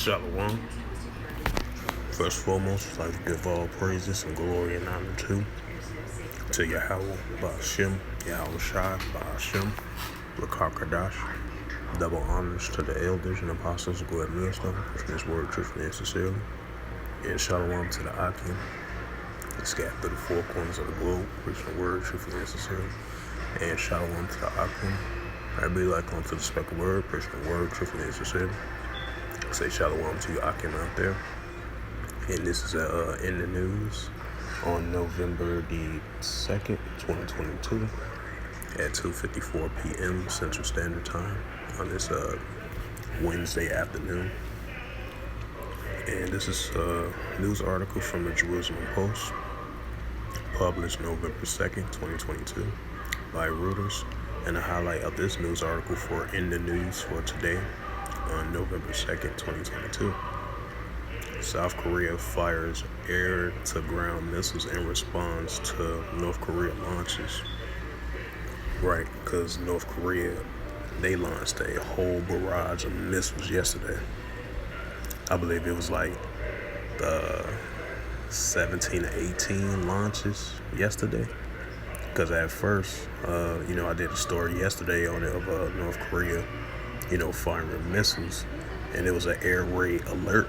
Shalom. First and foremost, I'd like to give all praises and glory and honor to Yahweh, Ba'ashem, Yahweh Shai, Ba'ashem, Rakakadash. Double honors to the elders and apostles of Good Millstone, preaching this word truthfully and sincerely. And shalom to the Akim, scattered through the four corners of the globe, preaching the word truthfully and sincerely. And shalom to the Akim. I be like onto the speckled word, preaching the word truthfully and sincerely. Say shalom to you Akim out there. And this is in the news on November the 2nd, 2022 at 2:54 p.m. Central Standard Time on this Wednesday afternoon. And this is a news article from the Jerusalem Post, published November 2nd, 2022 by Reuters. And the highlight of this news article for In the News for today on November 2nd, 2022. South Korea fires air-to-ground missiles in response to North Korea launches. Right, because North Korea, they launched a whole barrage of missiles yesterday. I believe it was like 17 to 18 launches yesterday. Because at first, I did a story yesterday on it of North Korea, firing missiles. And it was an air raid alert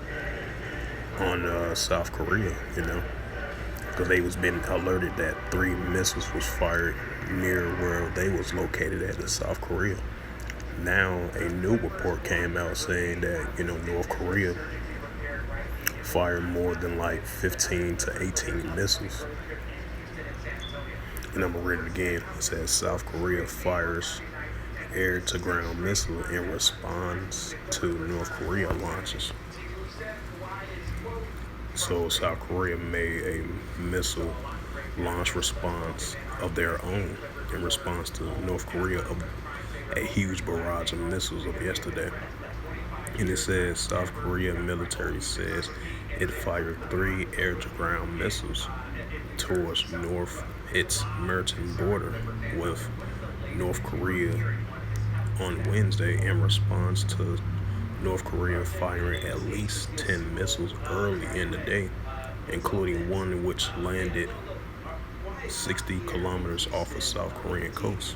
on South Korea, because they was been alerted that 3 missiles was fired near where they was located at in South Korea. Now a new report came out saying that, North Korea fired more than like 15 to 18 missiles. And I'm gonna read it again. It says South Korea fires air-to-ground missile in response to North Korea launches. So South Korea made a missile launch response of their own in response to North Korea of a huge barrage of missiles of yesterday. And it says South Korea military says it fired 3 air-to-ground missiles towards its maritime border with North Korea on Wednesday in response to North Korea firing at least 10 missiles early in the day, including one which landed 60 kilometers off the South Korean coast.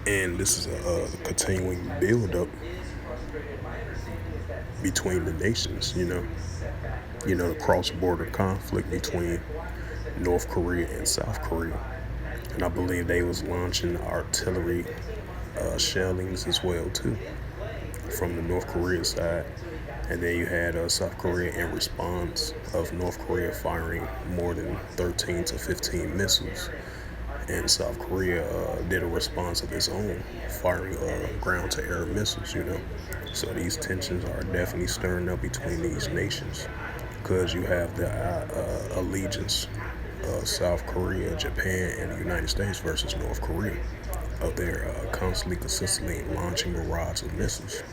And this is a continuing build-up between the nations, the cross-border conflict between North Korea and South Korea. And I believe they was launching artillery shellings as well, too, from the North Korea side. And then you had South Korea in response of North Korea firing more than 13 to 15 missiles. And South Korea did a response of its own, firing ground-to-air missiles, So these tensions are definitely stirring up between these nations, because you have the allegiance of South Korea, Japan, and the United States versus North Korea, of their constantly, consistently launching barrage of missiles.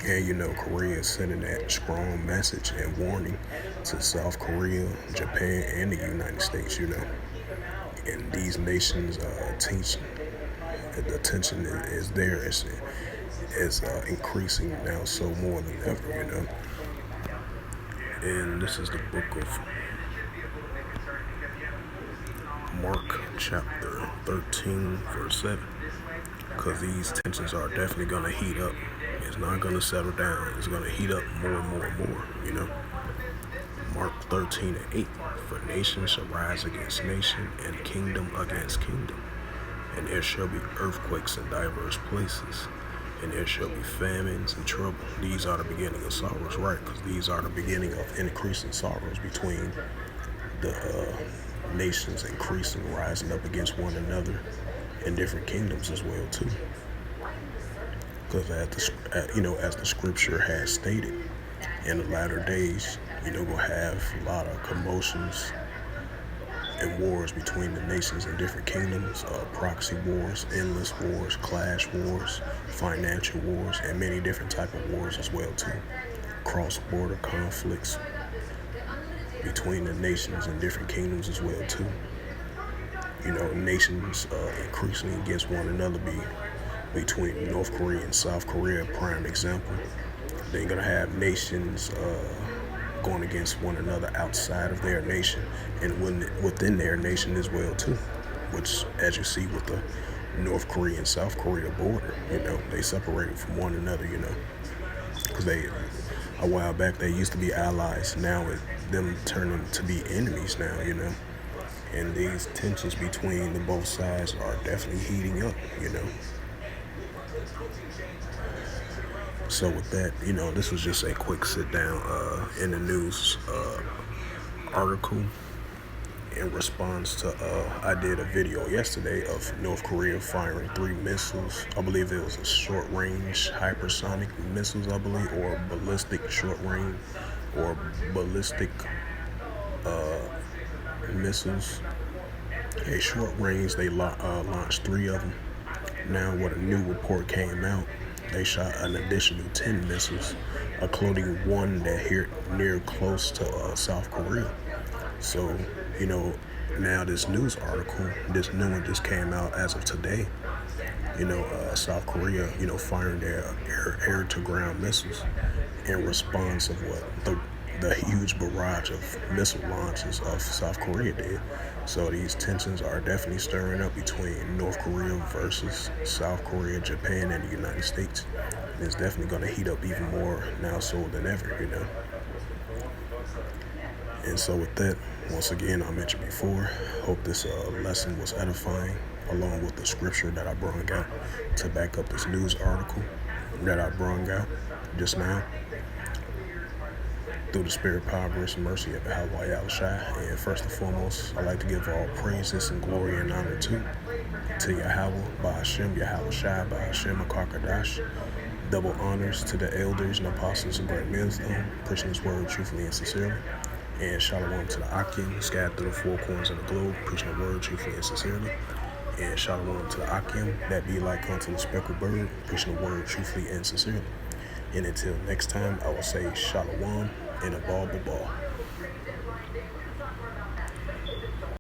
And Korea is sending that strong message and warning to South Korea, Japan, and the United States, And these nations tension is there. It's increasing now so more than ever, And this is the book of Mark chapter 13 verse 7, because these tensions are definitely going to heat up. It's not going to settle down. It's going to heat up more and more and more, Mark 13 and 8, for nation shall rise against nation, and kingdom against kingdom. And there shall be earthquakes in diverse places, and there shall be famines and trouble. These are the beginning of sorrows, right? Because these are the beginning of increasing sorrows between the nations, increasing, rising up against one another in different kingdoms as well, too. Because as the scripture has stated, in the latter days, we'll have a lot of commotions and wars between the nations and different kingdoms, proxy wars, endless wars, clash wars, financial wars, and many different type of wars as well, too. Cross-border conflicts between the nations and different kingdoms as well, too. Nations increasingly against one another between North Korea and South Korea, prime example. They're gonna have nations going against one another outside of their nation, and within their nation as well too. Which, as you see with the North Korea and South Korea border, they separated from one another. Because a while back they used to be allies. Now them turning to be enemies now. And these tensions between the both sides are definitely heating up. So with that, this was just a quick sit down in the news article in response to I did a video yesterday of North Korea firing 3 missiles. I believe it was a short range hypersonic missiles, I believe, or ballistic short range or ballistic missiles. A short range, they launched 3 of them. Now, what a new report came out, they shot an additional 10 missiles, including one that hit near close to South Korea. So, now this news article, this new one just came out as of today. South Korea, firing their air-to-ground missiles in response of what the huge barrage of missile launches of South Korea did. So these tensions are definitely stirring up between North Korea versus South Korea, Japan, and the United States. And it's definitely going to heat up even more now so than ever. And so with that, once again, I mentioned before, hope this lesson was edifying, along with the scripture that I brought out to back up this news article that I brought out just now. Through the spirit, power, grace, and mercy of Yahweh Yahushua. And first and foremost, I'd like to give all praises and glory and honor to Yahweh, Ba'ashem, Yahushua, Ba'ashem, Akakadash. Double honors to the elders and apostles and great men, preaching his word truthfully and sincerely. And shalom to the Akim, scattered through the 4 corners of the globe, preaching the word truthfully and sincerely. And shalom to the Akim, that be like unto the speckled bird, preaching the word truthfully and sincerely. And until next time, I will say shalom and a ball.